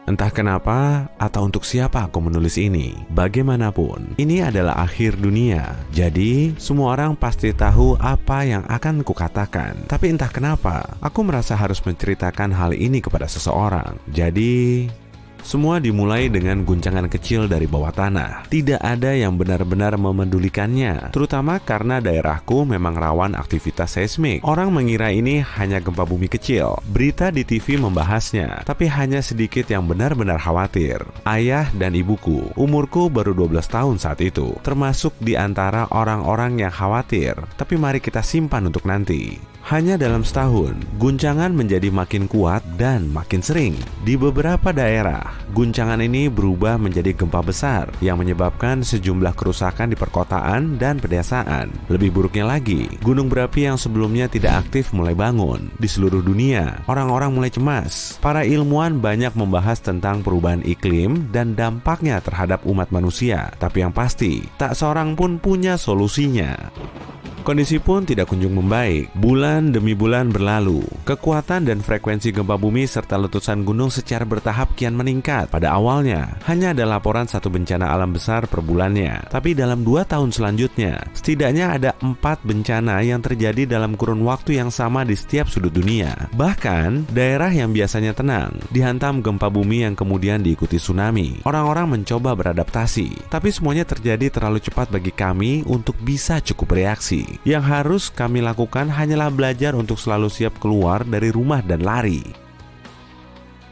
Entah kenapa atau untuk siapa aku menulis ini, bagaimanapun, ini adalah akhir dunia. Jadi, semua orang pasti tahu apa yang akan kukatakan. Tapi entah kenapa, aku merasa harus menceritakan hal ini kepada seseorang. Jadi, semua dimulai dengan guncangan kecil dari bawah tanah. Tidak ada yang benar-benar memedulikannya, terutama karena daerahku memang rawan aktivitas seismik. Orang mengira ini hanya gempa bumi kecil. Berita di TV membahasnya, tapi hanya sedikit yang benar-benar khawatir. Ayah dan ibuku, umurku baru 12 tahun saat itu, termasuk di antara orang-orang yang khawatir. Tapi mari kita simpan untuk nanti. Hanya dalam setahun, guncangan menjadi makin kuat dan makin sering. Di beberapa daerah, guncangan ini berubah menjadi gempa besar yang menyebabkan sejumlah kerusakan di perkotaan dan pedesaan. Lebih buruknya lagi, gunung berapi yang sebelumnya tidak aktif mulai bangun. Di seluruh dunia, orang-orang mulai cemas. Para ilmuwan banyak membahas tentang perubahan iklim dan dampaknya terhadap umat manusia. Tapi yang pasti, tak seorang pun punya solusinya. Kondisi pun tidak kunjung membaik. Bulan demi bulan berlalu. Kekuatan dan frekuensi gempa bumi serta letusan gunung secara bertahap kian meningkat. Pada awalnya, hanya ada laporan satu bencana alam besar per bulannya. Tapi dalam 2 tahun selanjutnya, setidaknya ada 4 bencana yang terjadi dalam kurun waktu yang sama di setiap sudut dunia. Bahkan, daerah yang biasanya tenang, dihantam gempa bumi yang kemudian diikuti tsunami. Orang-orang mencoba beradaptasi, tapi semuanya terjadi terlalu cepat bagi kami untuk bisa cukup bereaksi. Yang harus kami lakukan hanyalah belajar untuk selalu siap keluar dari rumah dan lari.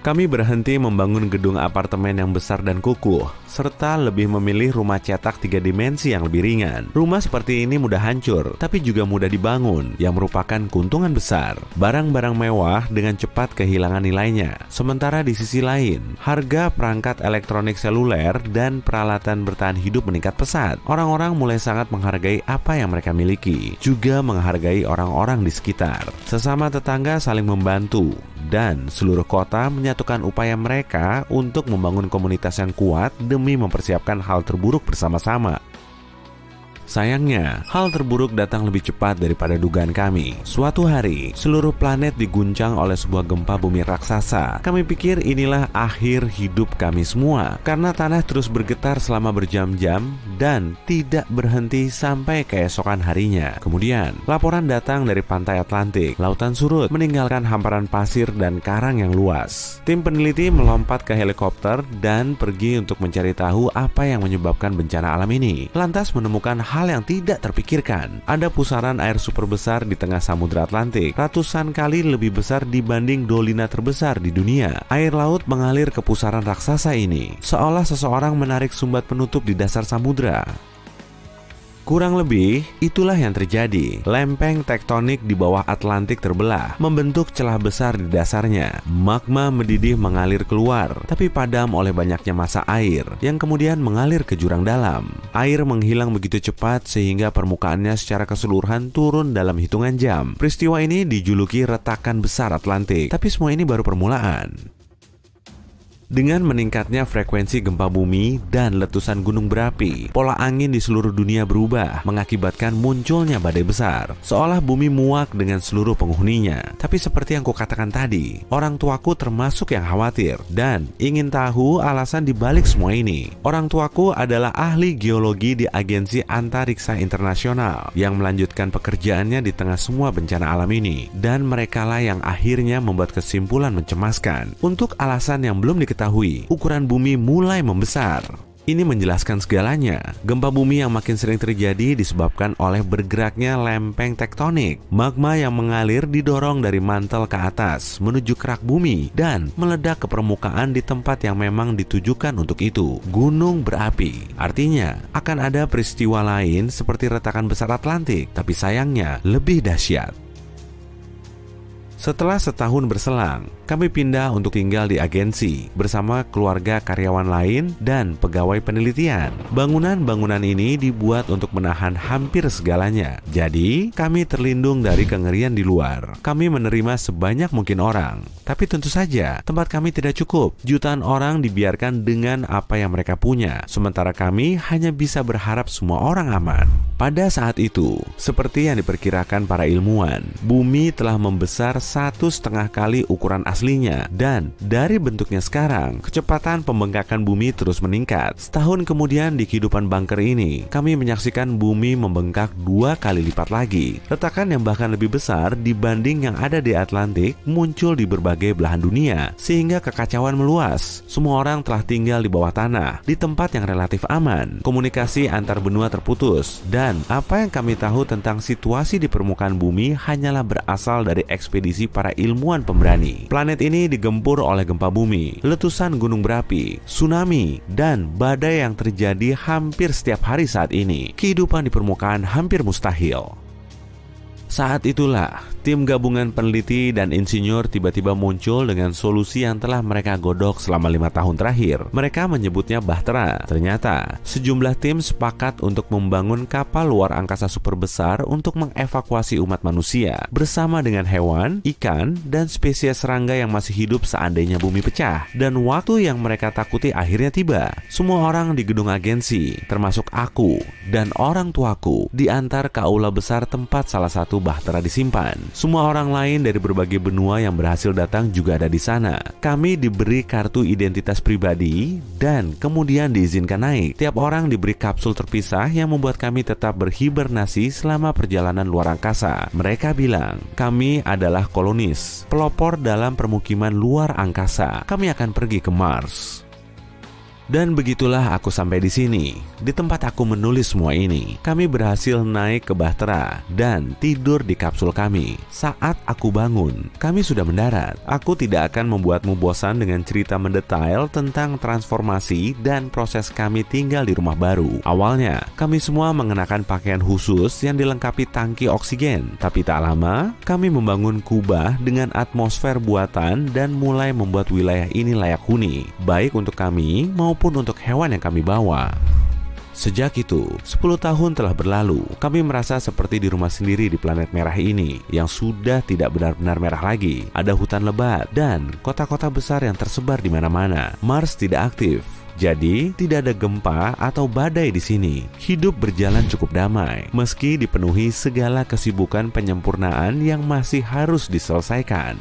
Kami berhenti membangun gedung apartemen yang besar dan kukuh, serta lebih memilih rumah cetak 3 dimensi yang lebih ringan. Rumah seperti ini mudah hancur, tapi juga mudah dibangun, yang merupakan keuntungan besar. Barang-barang mewah dengan cepat kehilangan nilainya. Sementara di sisi lain, harga perangkat elektronik seluler dan peralatan bertahan hidup meningkat pesat. Orang-orang mulai sangat menghargai apa yang mereka miliki, juga menghargai orang-orang di sekitar. Sesama tetangga saling membantu, dan seluruh kota menyatukan upaya mereka untuk membangun komunitas yang kuat demi mempersiapkan hal terburuk bersama-sama. Sayangnya, hal terburuk datang lebih cepat daripada dugaan kami. Suatu hari, seluruh planet diguncang oleh sebuah gempa bumi raksasa. Kami pikir inilah akhir hidup kami semua, karena tanah terus bergetar selama berjam-jam dan tidak berhenti sampai keesokan harinya. Kemudian, laporan datang dari pantai Atlantik. Lautan surut, meninggalkan hamparan pasir dan karang yang luas. Tim peneliti melompat ke helikopter dan pergi untuk mencari tahu apa yang menyebabkan bencana alam ini. Lantas menemukan hal yang tidak terpikirkan. Ada pusaran air super besar di tengah Samudra Atlantik, ratusan kali lebih besar dibanding dolina terbesar di dunia. Air laut mengalir ke pusaran raksasa ini, seolah seseorang menarik sumbat penutup di dasar samudra. Kurang lebih, itulah yang terjadi. Lempeng tektonik di bawah Atlantik terbelah, membentuk celah besar di dasarnya. Magma mendidih mengalir keluar, tapi padam oleh banyaknya massa air yang kemudian mengalir ke jurang dalam. Air menghilang begitu cepat sehingga permukaannya secara keseluruhan turun dalam hitungan jam. Peristiwa ini dijuluki retakan besar Atlantik, tapi semua ini baru permulaan. Dengan meningkatnya frekuensi gempa bumi dan letusan gunung berapi, pola angin di seluruh dunia berubah, mengakibatkan munculnya badai besar, seolah bumi muak dengan seluruh penghuninya. Tapi seperti yang kukatakan tadi, orang tuaku termasuk yang khawatir dan ingin tahu alasan dibalik semua ini. Orang tuaku adalah ahli geologi di Agensi Antariksa Internasional yang melanjutkan pekerjaannya di tengah semua bencana alam ini, dan merekalah yang akhirnya membuat kesimpulan mencemaskan. Untuk alasan yang belum diketahui, ukuran bumi mulai membesar. Ini menjelaskan segalanya. Gempa bumi yang makin sering terjadi disebabkan oleh bergeraknya lempeng tektonik. Magma yang mengalir didorong dari mantel ke atas menuju kerak bumi dan meledak ke permukaan di tempat yang memang ditujukan untuk itu, gunung berapi. Artinya, akan ada peristiwa lain seperti retakan besar Atlantik, tapi sayangnya lebih dahsyat. Setelah setahun berselang, kami pindah untuk tinggal di agensi bersama keluarga karyawan lain dan pegawai penelitian. Bangunan-bangunan ini dibuat untuk menahan hampir segalanya. Jadi, kami terlindung dari kengerian di luar. Kami menerima sebanyak mungkin orang. Tapi tentu saja, tempat kami tidak cukup. Jutaan orang dibiarkan dengan apa yang mereka punya. Sementara kami hanya bisa berharap semua orang aman. Pada saat itu, seperti yang diperkirakan para ilmuwan, bumi telah membesar 1,5 kali ukuran aslinya. Dan dari bentuknya sekarang, kecepatan pembengkakan bumi terus meningkat. Setahun kemudian di kehidupan bunker ini, kami menyaksikan bumi membengkak 2 kali lipat lagi. Retakan yang bahkan lebih besar dibanding yang ada di Atlantik muncul di berbagai belahan dunia, sehingga kekacauan meluas. Semua orang telah tinggal di bawah tanah, di tempat yang relatif aman. Komunikasi antar benua terputus, dan apa yang kami tahu tentang situasi di permukaan bumi hanyalah berasal dari ekspedisi para ilmuwan pemberani. Planet ini digempur oleh gempa bumi, letusan gunung berapi, tsunami, dan badai yang terjadi hampir setiap hari saat ini. Kehidupan di permukaan hampir mustahil. Saat itulah, tim gabungan peneliti dan insinyur tiba-tiba muncul dengan solusi yang telah mereka godok selama 5 tahun terakhir. Mereka menyebutnya Bahtera. Ternyata, sejumlah tim sepakat untuk membangun kapal luar angkasa super besar untuk mengevakuasi umat manusia, bersama dengan hewan, ikan, dan spesies serangga yang masih hidup seandainya bumi pecah. Dan waktu yang mereka takuti akhirnya tiba. Semua orang di gedung agensi, termasuk aku dan orang tuaku, diantar ke aula besar tempat salah satu Bahtera disimpan. Semua orang lain dari berbagai benua yang berhasil datang juga ada di sana. Kami diberi kartu identitas pribadi dan kemudian diizinkan naik. Tiap orang diberi kapsul terpisah yang membuat kami tetap berhibernasi selama perjalanan luar angkasa. Mereka bilang, kami adalah kolonis, pelopor dalam permukiman luar angkasa. Kami akan pergi ke Mars. Dan begitulah aku sampai di sini. Di tempat aku menulis semua ini, kami berhasil naik ke Bahtera dan tidur di kapsul kami. Saat aku bangun, kami sudah mendarat. Aku tidak akan membuatmu bosan dengan cerita mendetail tentang transformasi dan proses kami tinggal di rumah baru. Awalnya, kami semua mengenakan pakaian khusus yang dilengkapi tangki oksigen. Tapi tak lama, kami membangun kubah dengan atmosfer buatan dan mulai membuat wilayah ini layak huni, baik untuk kami maupun untuk hewan yang kami bawa. Sejak itu, 10 tahun telah berlalu. Kami merasa seperti di rumah sendiri di planet merah ini, yang sudah tidak benar-benar merah lagi. Ada hutan lebat dan kota-kota besar yang tersebar di mana-mana. Mars tidak aktif, jadi tidak ada gempa atau badai di sini. Hidup berjalan cukup damai, meski dipenuhi segala kesibukan penyempurnaan yang masih harus diselesaikan.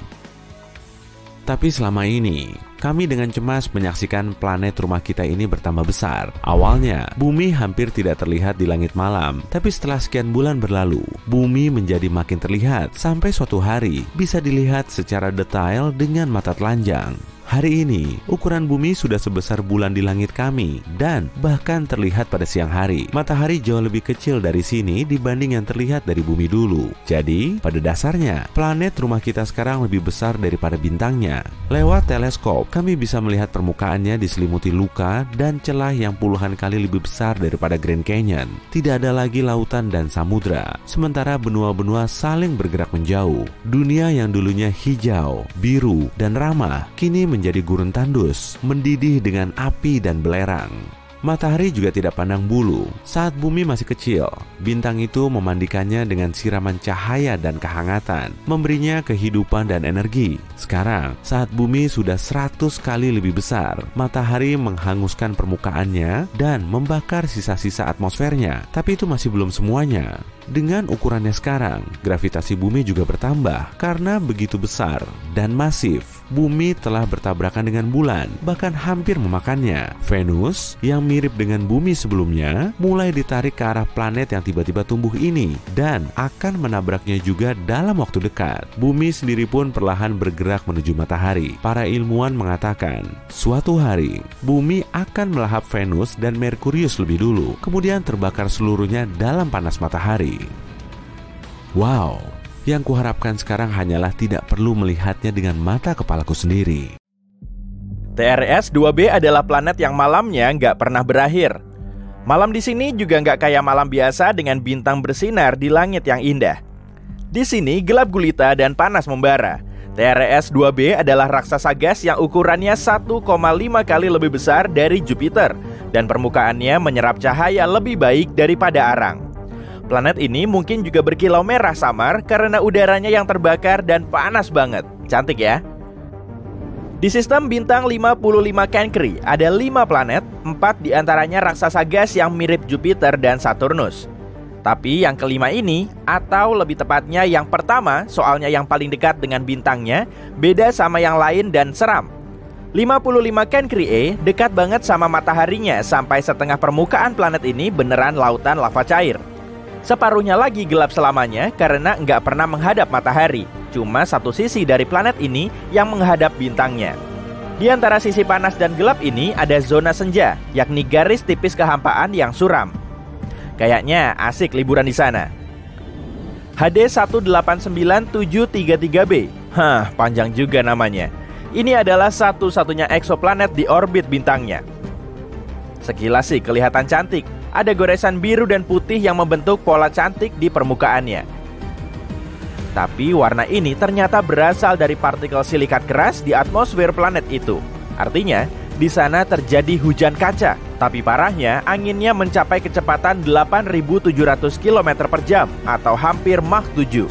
Tapi selama ini, kami dengan cemas menyaksikan planet rumah kita ini bertambah besar. Awalnya, bumi hampir tidak terlihat di langit malam. Tapi setelah sekian bulan berlalu, bumi menjadi makin terlihat. Sampai suatu hari, bisa dilihat secara detail dengan mata telanjang. Hari ini, ukuran bumi sudah sebesar bulan di langit kami dan bahkan terlihat pada siang hari. Matahari jauh lebih kecil dari sini dibanding yang terlihat dari bumi dulu. Jadi, pada dasarnya, planet rumah kita sekarang lebih besar daripada bintangnya. Lewat teleskop, kami bisa melihat permukaannya diselimuti luka dan celah yang puluhan kali lebih besar daripada Grand Canyon. Tidak ada lagi lautan dan samudra, sementara benua-benua saling bergerak menjauh. Dunia yang dulunya hijau, biru, dan ramah, kini menjadi gurun tandus, mendidih dengan api dan belerang. Matahari juga tidak pandang bulu. Saat bumi masih kecil, bintang itu memandikannya dengan siraman cahaya dan kehangatan, memberinya kehidupan dan energi. Sekarang, saat bumi sudah 100 kali lebih besar, matahari menghanguskan permukaannya dan membakar sisa-sisa atmosfernya. Tapi itu masih belum semuanya. Dengan ukurannya sekarang, gravitasi bumi juga bertambah. Karena begitu besar dan masif, bumi telah bertabrakan dengan bulan, bahkan hampir memakannya. Venus, yang mirip dengan bumi sebelumnya, mulai ditarik ke arah planet yang tiba-tiba tumbuh ini dan akan menabraknya juga dalam waktu dekat. Bumi sendiri pun perlahan bergerak menuju matahari. Para ilmuwan mengatakan, suatu hari, bumi akan melahap Venus dan Merkurius lebih dulu, kemudian terbakar seluruhnya dalam panas matahari. Wow, yang kuharapkan sekarang hanyalah tidak perlu melihatnya dengan mata kepalaku sendiri. TRS-2b adalah planet yang malamnya nggak pernah berakhir. Malam di sini juga nggak kayak malam biasa dengan bintang bersinar di langit yang indah. Di sini gelap gulita dan panas membara. TRS-2b adalah raksasa gas yang ukurannya 1,5 kali lebih besar dari Jupiter dan permukaannya menyerap cahaya lebih baik daripada arang. Planet ini mungkin juga berkilau merah samar karena udaranya yang terbakar dan panas banget. Cantik ya? Di sistem bintang 55 Cancri ada 5 planet, 4 diantaranya raksasa gas yang mirip Jupiter dan Saturnus. Tapi yang kelima ini, atau lebih tepatnya yang pertama, soalnya yang paling dekat dengan bintangnya, beda sama yang lain dan seram. 55 Cancri A dekat banget sama mataharinya sampai setengah permukaan planet ini beneran lautan lava cair. Separuhnya lagi gelap selamanya karena nggak pernah menghadap matahari. Cuma satu sisi dari planet ini yang menghadap bintangnya. Di antara sisi panas dan gelap ini ada zona senja, yakni garis tipis kehampaan yang suram. Kayaknya asik liburan di sana. HD 1897333b. Panjang juga namanya. Ini adalah satu-satunya eksoplanet di orbit bintangnya. Sekilas sih kelihatan cantik. Ada goresan biru dan putih yang membentuk pola cantik di permukaannya. Tapi warna ini ternyata berasal dari partikel silikat keras di atmosfer planet itu. Artinya, di sana terjadi hujan kaca. Tapi parahnya, anginnya mencapai kecepatan 8.700 km per jam atau hampir Mach 7.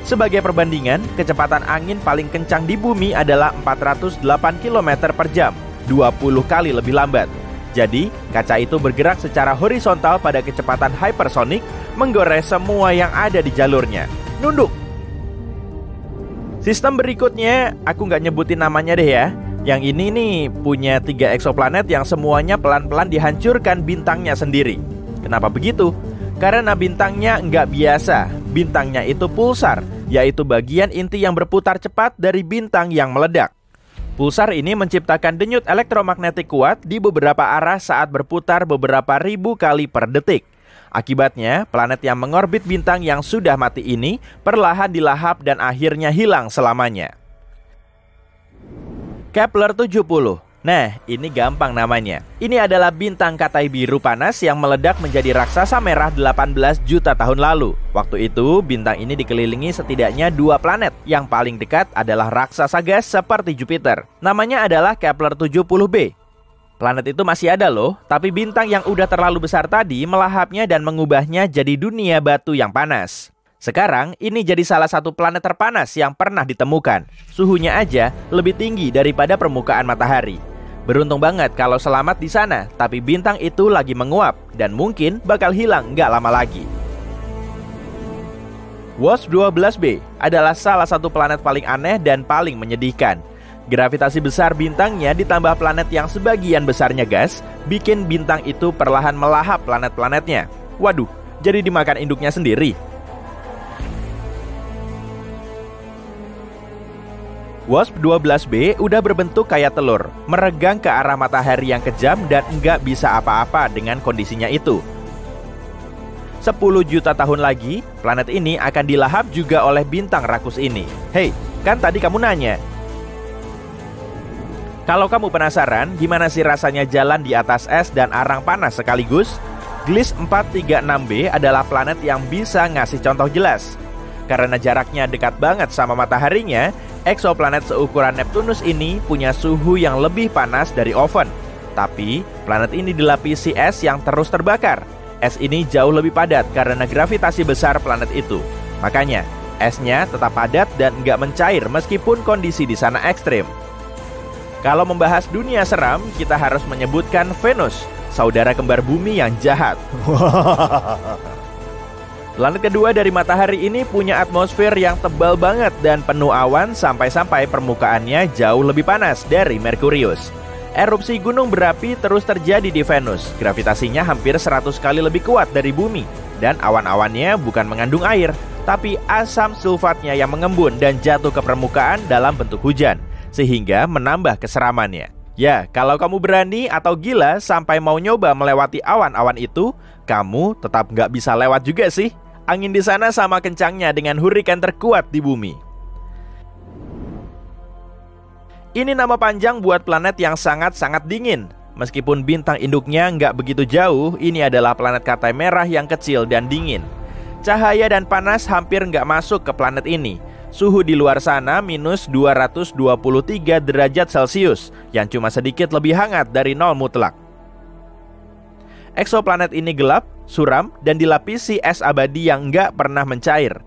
Sebagai perbandingan, kecepatan angin paling kencang di bumi adalah 408 km per jam, 20 kali lebih lambat. Jadi, kaca itu bergerak secara horizontal pada kecepatan hypersonik, menggores semua yang ada di jalurnya. Nunduk! Sistem berikutnya, aku nggak nyebutin namanya deh ya. Yang ini nih punya 3 eksoplanet yang semuanya pelan-pelan dihancurkan bintangnya sendiri. Kenapa begitu? Karena bintangnya nggak biasa. Bintangnya itu pulsar, yaitu bagian inti yang berputar cepat dari bintang yang meledak. Pulsar ini menciptakan denyut elektromagnetik kuat di beberapa arah saat berputar beberapa ribu kali per detik. Akibatnya, planet yang mengorbit bintang yang sudah mati ini perlahan dilahap dan akhirnya hilang selamanya. Kepler 70. Nah, ini gampang namanya. Ini adalah bintang katai biru panas yang meledak menjadi raksasa merah 18 juta tahun lalu. Waktu itu, bintang ini dikelilingi setidaknya 2 planet. Yang paling dekat adalah raksasa gas seperti Jupiter. Namanya adalah Kepler 70b. Planet itu masih ada loh, tapi bintang yang udah terlalu besar tadi melahapnya dan mengubahnya jadi dunia batu yang panas. Sekarang, ini jadi salah satu planet terpanas yang pernah ditemukan. Suhunya aja lebih tinggi daripada permukaan matahari. Beruntung banget kalau selamat di sana, tapi bintang itu lagi menguap dan mungkin bakal hilang nggak lama lagi. WASP-12b adalah salah satu planet paling aneh dan paling menyedihkan. Gravitasi besar bintangnya ditambah planet yang sebagian besarnya gas, bikin bintang itu perlahan melahap planet-planetnya. Waduh, jadi dimakan induknya sendiri. WASP-12b udah berbentuk kayak telur, meregang ke arah matahari yang kejam dan nggak bisa apa-apa dengan kondisinya itu. 10 juta tahun lagi, planet ini akan dilahap juga oleh bintang rakus ini. Hei, kan tadi kamu nanya. Kalau kamu penasaran gimana sih rasanya jalan di atas es dan arang panas sekaligus, Gliese 436b adalah planet yang bisa ngasih contoh jelas. Karena jaraknya dekat banget sama mataharinya, eksoplanet seukuran Neptunus ini punya suhu yang lebih panas dari oven. Tapi, planet ini dilapisi es yang terus terbakar. Es ini jauh lebih padat karena gravitasi besar planet itu. Makanya, esnya tetap padat dan nggak mencair meskipun kondisi di sana ekstrim. Kalau membahas dunia seram, kita harus menyebutkan Venus, saudara kembar bumi yang jahat. Planet kedua dari matahari ini punya atmosfer yang tebal banget dan penuh awan sampai-sampai permukaannya jauh lebih panas dari Merkurius. Erupsi gunung berapi terus terjadi di Venus. Gravitasinya hampir 100 kali lebih kuat dari bumi. Dan awan-awannya bukan mengandung air, tapi asam sulfatnya yang mengembun dan jatuh ke permukaan dalam bentuk hujan, sehingga menambah keseramannya. Ya, kalau kamu berani atau gila sampai mau nyoba melewati awan-awan itu, kamu tetap nggak bisa lewat juga sih. Angin di sana sama kencangnya dengan hurikan terkuat di bumi. Ini nama panjang buat planet yang sangat-sangat dingin. Meskipun bintang induknya nggak begitu jauh, ini adalah planet katai merah yang kecil dan dingin. Cahaya dan panas hampir nggak masuk ke planet ini. Suhu di luar sana minus 223 derajat Celcius, yang cuma sedikit lebih hangat dari nol mutlak. Eksoplanet ini gelap, suram, dan dilapisi es abadi yang nggak pernah mencair.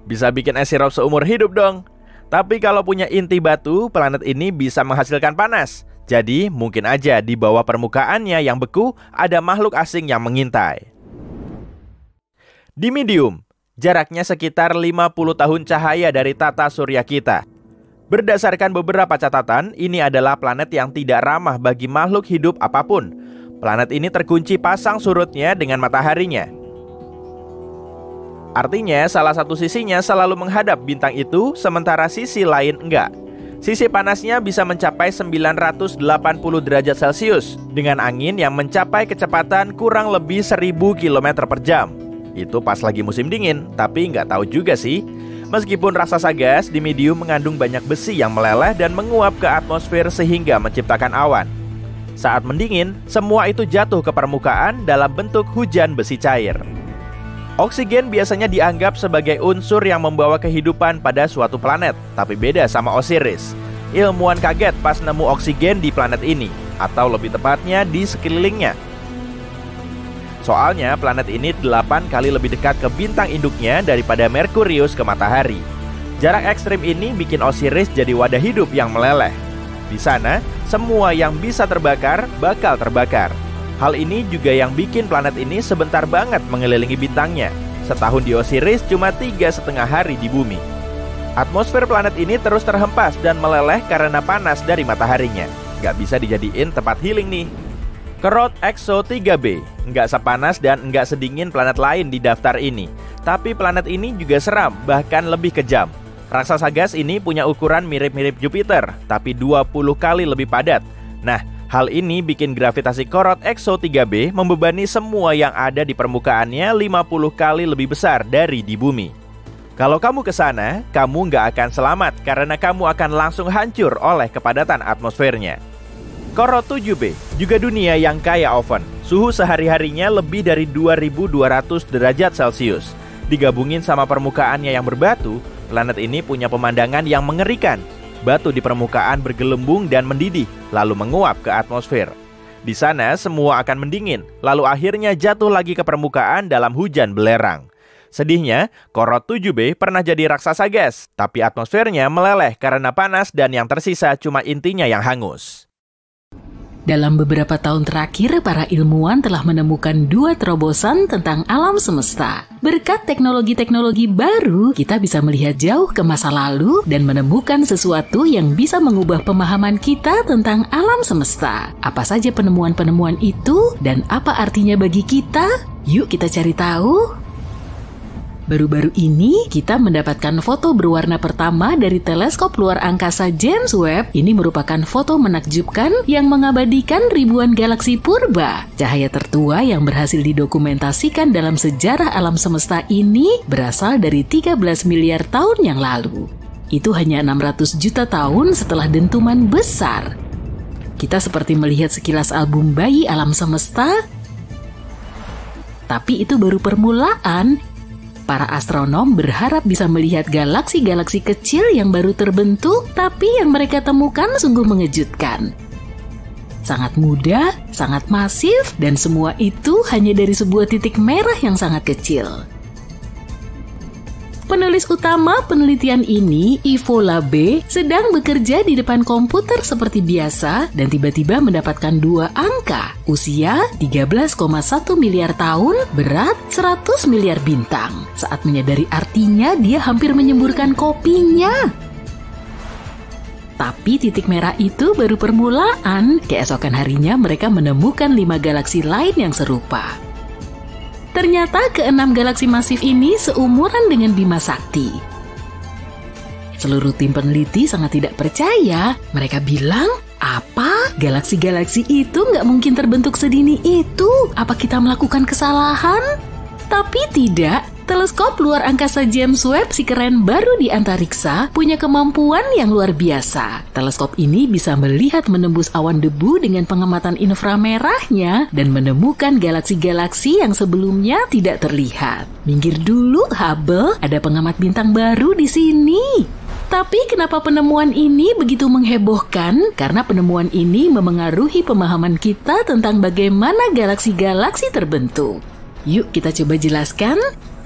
Bisa bikin es sirup seumur hidup dong. Tapi kalau punya inti batu, planet ini bisa menghasilkan panas. Jadi mungkin aja di bawah permukaannya yang beku ada makhluk asing yang mengintai. Di medium, jaraknya sekitar 50 tahun cahaya dari tata surya kita. Berdasarkan beberapa catatan, ini adalah planet yang tidak ramah bagi makhluk hidup apapun. Planet ini terkunci pasang surutnya dengan mataharinya. Artinya salah satu sisinya selalu menghadap bintang itu, sementara sisi lain enggak. Sisi panasnya bisa mencapai 980 derajat Celcius dengan angin yang mencapai kecepatan kurang lebih 1000 km per jam. Itu pas lagi musim dingin, tapi nggak tahu juga sih. Meskipun raksasa gas di medium mengandung banyak besi yang meleleh dan menguap ke atmosfer sehingga menciptakan awan. Saat mendingin, semua itu jatuh ke permukaan dalam bentuk hujan besi cair. Oksigen biasanya dianggap sebagai unsur yang membawa kehidupan pada suatu planet, tapi beda sama Osiris. Ilmuwan kaget pas nemu oksigen di planet ini, atau lebih tepatnya di sekelilingnya. Soalnya planet ini 8 kali lebih dekat ke bintang induknya daripada Merkurius ke matahari. Jarak ekstrim ini bikin Osiris jadi wadah hidup yang meleleh. Di sana, semua yang bisa terbakar, bakal terbakar. Hal ini juga yang bikin planet ini sebentar banget mengelilingi bintangnya. Setahun di Osiris cuma 3,5 hari di bumi. Atmosfer planet ini terus terhempas dan meleleh karena panas dari mataharinya. Nggak bisa dijadiin tempat healing nih. Korot Exo 3b nggak sepanas dan nggak sedingin planet lain di daftar ini. Tapi planet ini juga seram, bahkan lebih kejam. Raksasa gas ini punya ukuran mirip-mirip Jupiter, tapi 20 kali lebih padat. Nah, hal ini bikin gravitasi Korot Exo 3b membebani semua yang ada di permukaannya 50 kali lebih besar dari di bumi. Kalau kamu ke sana, kamu nggak akan selamat karena kamu akan langsung hancur oleh kepadatan atmosfernya. Korot 7b juga dunia yang kaya oven. Suhu sehari-harinya lebih dari 2200 derajat Celcius. Digabungin sama permukaannya yang berbatu, planet ini punya pemandangan yang mengerikan. Batu di permukaan bergelembung dan mendidih, lalu menguap ke atmosfer. Di sana semua akan mendingin, lalu akhirnya jatuh lagi ke permukaan dalam hujan belerang. Sedihnya, Korot 7b pernah jadi raksasa gas, tapi atmosfernya meleleh karena panas dan yang tersisa cuma intinya yang hangus. Dalam beberapa tahun terakhir, para ilmuwan telah menemukan 2 terobosan tentang alam semesta. Berkat teknologi-teknologi baru, kita bisa melihat jauh ke masa lalu dan menemukan sesuatu yang bisa mengubah pemahaman kita tentang alam semesta. Apa saja penemuan-penemuan itu dan apa artinya bagi kita? Yuk kita cari tahu. Baru-baru ini, kita mendapatkan foto berwarna pertama dari teleskop luar angkasa James Webb. Ini merupakan foto menakjubkan yang mengabadikan ribuan galaksi purba. Cahaya tertua yang berhasil didokumentasikan dalam sejarah alam semesta ini berasal dari 13 miliar tahun yang lalu. Itu hanya 600 juta tahun setelah dentuman besar. Kita seperti melihat sekilas album bayi alam semesta. Tapi itu baru permulaan. Para astronom berharap bisa melihat galaksi-galaksi kecil yang baru terbentuk, tapi yang mereka temukan sungguh mengejutkan. Sangat mudah, sangat masif, dan semua itu hanya dari sebuah titik merah yang sangat kecil. Penulis utama penelitian ini, Ivo Labe, sedang bekerja di depan komputer seperti biasa dan tiba-tiba mendapatkan 2 angka. Usia 13,1 miliar tahun, berat 100 miliar bintang. Saat menyadari artinya, dia hampir menyemburkan kopinya. Tapi titik merah itu baru permulaan. Keesokan harinya mereka menemukan 5 galaksi lain yang serupa. Ternyata ke-6 galaksi masif ini seumuran dengan Bima Sakti. Seluruh tim peneliti sangat tidak percaya. Mereka bilang, apa? Galaksi-galaksi itu nggak mungkin terbentuk sedini itu. Apa kita melakukan kesalahan? Tapi tidak. Teleskop luar angkasa James Webb si keren baru di antariksa punya kemampuan yang luar biasa. Teleskop ini bisa melihat menembus awan debu dengan pengamatan inframerahnya dan menemukan galaksi-galaksi yang sebelumnya tidak terlihat. Minggir dulu Hubble, ada pengamat bintang baru di sini. Tapi kenapa penemuan ini begitu menghebohkan? Karena penemuan ini memengaruhi pemahaman kita tentang bagaimana galaksi-galaksi terbentuk. Yuk kita coba jelaskan.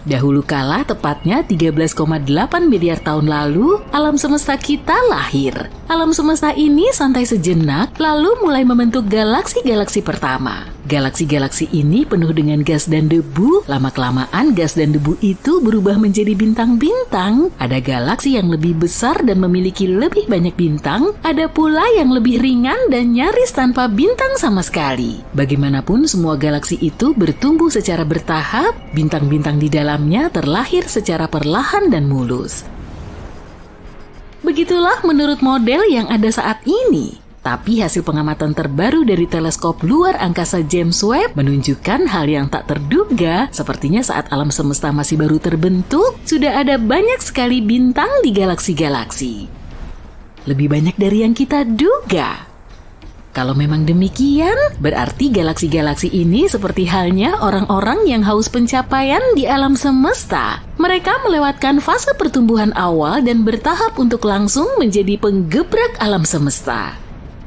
Dahulu kala, tepatnya 13,8 miliar tahun lalu, alam semesta kita lahir. Alam semesta ini santai sejenak, lalu mulai membentuk galaksi-galaksi pertama. Galaksi-galaksi ini penuh dengan gas dan debu. Lama-kelamaan gas dan debu itu berubah menjadi bintang-bintang. Ada galaksi yang lebih besar dan memiliki lebih banyak bintang. Ada pula yang lebih ringan dan nyaris tanpa bintang sama sekali. Bagaimanapun, semua galaksi itu bertumbuh secara bertahap. Bintang-bintang di dalamnya terlahir secara perlahan dan mulus. Begitulah menurut model yang ada saat ini. Tapi hasil pengamatan terbaru dari teleskop luar angkasa James Webb menunjukkan hal yang tak terduga. Sepertinya saat alam semesta masih baru terbentuk, sudah ada banyak sekali bintang di galaksi-galaksi. Lebih banyak dari yang kita duga. Kalau memang demikian, berarti galaksi-galaksi ini seperti halnya orang-orang yang haus pencapaian di alam semesta. Mereka melewatkan fase pertumbuhan awal dan bertahap untuk langsung menjadi penggebrak alam semesta.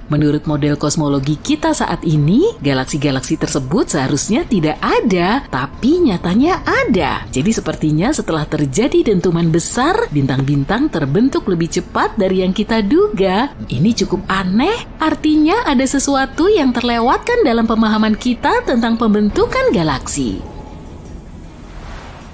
Menurut model kosmologi kita saat ini, galaksi-galaksi tersebut seharusnya tidak ada, tapi nyatanya ada. Jadi sepertinya setelah terjadi dentuman besar, bintang-bintang terbentuk lebih cepat dari yang kita duga. Ini cukup aneh, artinya ada sesuatu yang terlewatkan dalam pemahaman kita tentang pembentukan galaksi.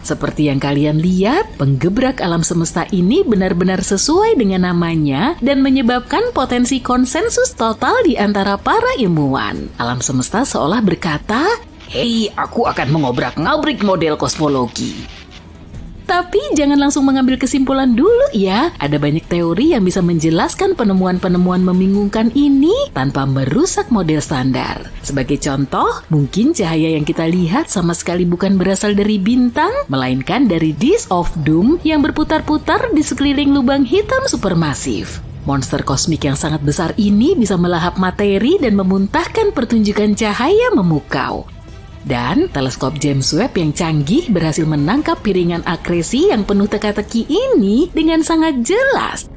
Seperti yang kalian lihat, penggebrak alam semesta ini benar-benar sesuai dengan namanya dan menyebabkan potensi konsensus total di antara para ilmuwan. Alam semesta seolah berkata, "Hei, aku akan mengobrak-ngabrik model kosmologi." Tapi jangan langsung mengambil kesimpulan dulu ya. Ada banyak teori yang bisa menjelaskan penemuan-penemuan membingungkan ini tanpa merusak model standar. Sebagai contoh, mungkin cahaya yang kita lihat sama sekali bukan berasal dari bintang, melainkan dari disk of doom yang berputar-putar di sekeliling lubang hitam supermasif. Monster kosmik yang sangat besar ini bisa melahap materi dan memuntahkan pertunjukan cahaya memukau. Dan teleskop James Webb yang canggih berhasil menangkap piringan akresi yang penuh teka-teki ini dengan sangat jelas.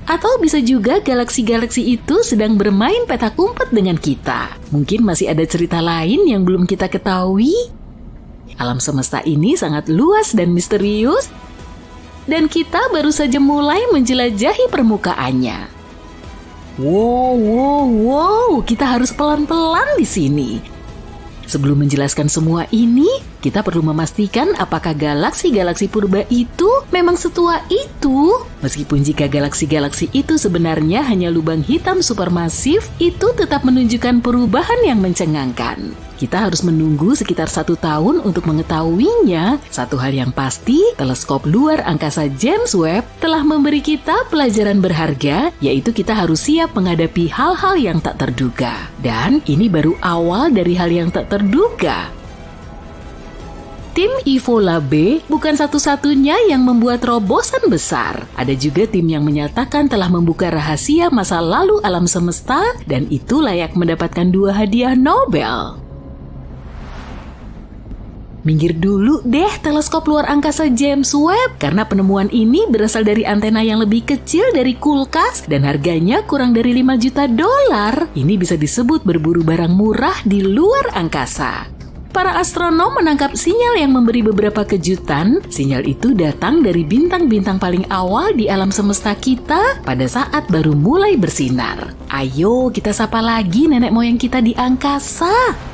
Atau bisa juga galaksi-galaksi itu sedang bermain petak umpet dengan kita. Mungkin masih ada cerita lain yang belum kita ketahui. Alam semesta ini sangat luas dan misterius, dan kita baru saja mulai menjelajahi permukaannya. Wow, kita harus pelan-pelan di sini. Sebelum menjelaskan semua ini, kita perlu memastikan apakah galaksi-galaksi purba itu memang setua itu. Meskipun jika galaksi-galaksi itu sebenarnya hanya lubang hitam supermasif, itu tetap menunjukkan perubahan yang mencengangkan. Kita harus menunggu sekitar 1 tahun untuk mengetahuinya. Satu hal yang pasti, teleskop luar angkasa James Webb telah memberi kita pelajaran berharga, yaitu kita harus siap menghadapi hal-hal yang tak terduga. Dan ini baru awal dari hal yang tak terduga. Tim Evola B bukan satu-satunya yang membuat terobosan besar. Ada juga tim yang menyatakan telah membuka rahasia masa lalu alam semesta, dan itu layak mendapatkan 2 hadiah Nobel. Minggir dulu deh teleskop luar angkasa James Webb, karena penemuan ini berasal dari antena yang lebih kecil dari kulkas dan harganya kurang dari $5 juta. Ini bisa disebut berburu barang murah di luar angkasa. Para astronom menangkap sinyal yang memberi beberapa kejutan. Sinyal itu datang dari bintang-bintang paling awal di alam semesta kita pada saat baru mulai bersinar. Ayo kita sapa lagi nenek moyang kita di angkasa.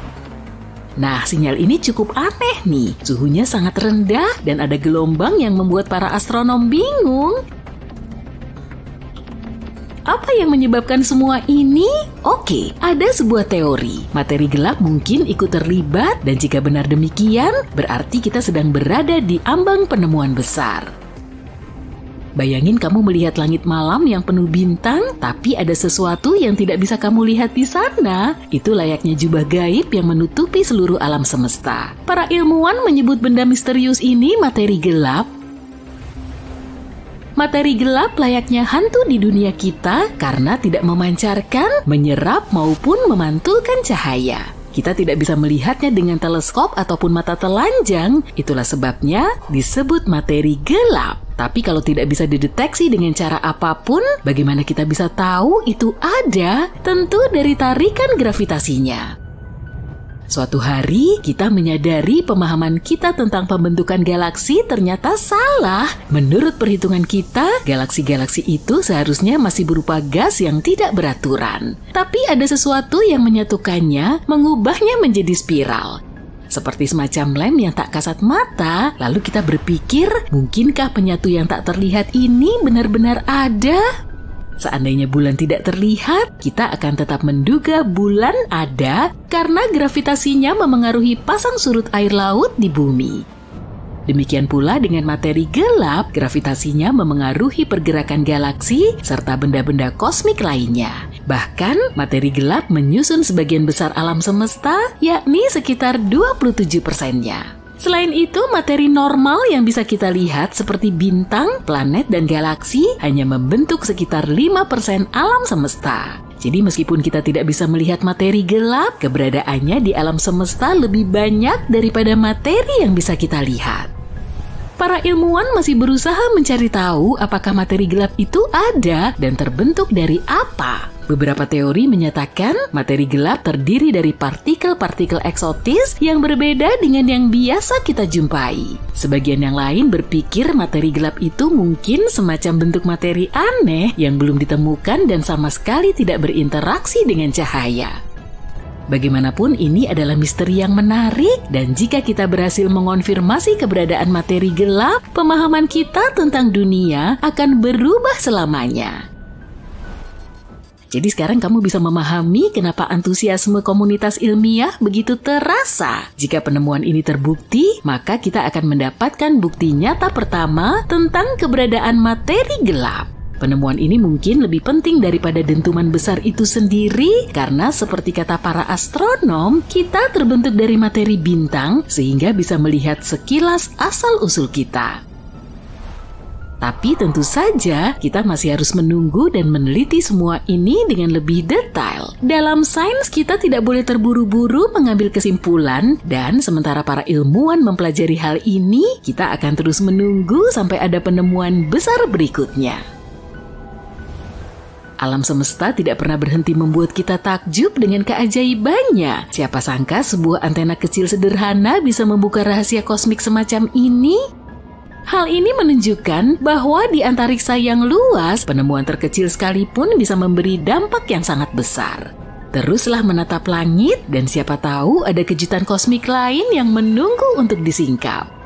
Nah, sinyal ini cukup aneh nih. Suhunya sangat rendah dan ada gelombang yang membuat para astronom bingung. Apa yang menyebabkan semua ini? Oke, ada sebuah teori. Materi gelap mungkin ikut terlibat, dan jika benar demikian, berarti kita sedang berada di ambang penemuan besar. Bayangin kamu melihat langit malam yang penuh bintang, tapi ada sesuatu yang tidak bisa kamu lihat di sana. Itu layaknya jubah gaib yang menutupi seluruh alam semesta. Para ilmuwan menyebut benda misterius ini materi gelap. Materi gelap layaknya hantu di dunia kita karena tidak memancarkan, menyerap maupun memantulkan cahaya. Kita tidak bisa melihatnya dengan teleskop ataupun mata telanjang, itulah sebabnya disebut materi gelap. Tapi kalau tidak bisa dideteksi dengan cara apapun, bagaimana kita bisa tahu itu ada? Tentu dari tarikan gravitasinya. Suatu hari, kita menyadari pemahaman kita tentang pembentukan galaksi ternyata salah. Menurut perhitungan kita, galaksi-galaksi itu seharusnya masih berupa gas yang tidak beraturan. Tapi ada sesuatu yang menyatukannya, mengubahnya menjadi spiral. Seperti semacam lem yang tak kasat mata, lalu kita berpikir, mungkinkah penyatu yang tak terlihat ini benar-benar ada? Seandainya bulan tidak terlihat, kita akan tetap menduga bulan ada karena gravitasinya memengaruhi pasang surut air laut di bumi. Demikian pula dengan materi gelap, gravitasinya memengaruhi pergerakan galaksi serta benda-benda kosmik lainnya. Bahkan, materi gelap menyusun sebagian besar alam semesta, yakni sekitar 27%-nya. Selain itu, materi normal yang bisa kita lihat seperti bintang, planet, dan galaksi hanya membentuk sekitar 5% alam semesta. Jadi meskipun kita tidak bisa melihat materi gelap, keberadaannya di alam semesta lebih banyak daripada materi yang bisa kita lihat. Para ilmuwan masih berusaha mencari tahu apakah materi gelap itu ada dan terbentuk dari apa. Beberapa teori menyatakan materi gelap terdiri dari partikel-partikel eksotis yang berbeda dengan yang biasa kita jumpai. Sebagian yang lain berpikir materi gelap itu mungkin semacam bentuk materi aneh yang belum ditemukan dan sama sekali tidak berinteraksi dengan cahaya. Bagaimanapun ini adalah misteri yang menarik dan jika kita berhasil mengonfirmasi keberadaan materi gelap, pemahaman kita tentang dunia akan berubah selamanya. Jadi sekarang kamu bisa memahami kenapa antusiasme komunitas ilmiah begitu terasa. Jika penemuan ini terbukti, maka kita akan mendapatkan bukti nyata pertama tentang keberadaan materi gelap. Penemuan ini mungkin lebih penting daripada dentuman besar itu sendiri karena seperti kata para astronom, kita terbentuk dari materi bintang sehingga bisa melihat sekilas asal-usul kita. Tapi tentu saja kita masih harus menunggu dan meneliti semua ini dengan lebih detail. Dalam sains kita tidak boleh terburu-buru mengambil kesimpulan dan sementara para ilmuwan mempelajari hal ini, kita akan terus menunggu sampai ada penemuan besar berikutnya. Alam semesta tidak pernah berhenti membuat kita takjub dengan keajaibannya. Siapa sangka sebuah antena kecil sederhana bisa membuka rahasia kosmik semacam ini? Hal ini menunjukkan bahwa di antariksa yang luas, penemuan terkecil sekalipun bisa memberi dampak yang sangat besar. Teruslah menatap langit dan siapa tahu ada kejutan kosmik lain yang menunggu untuk disingkap.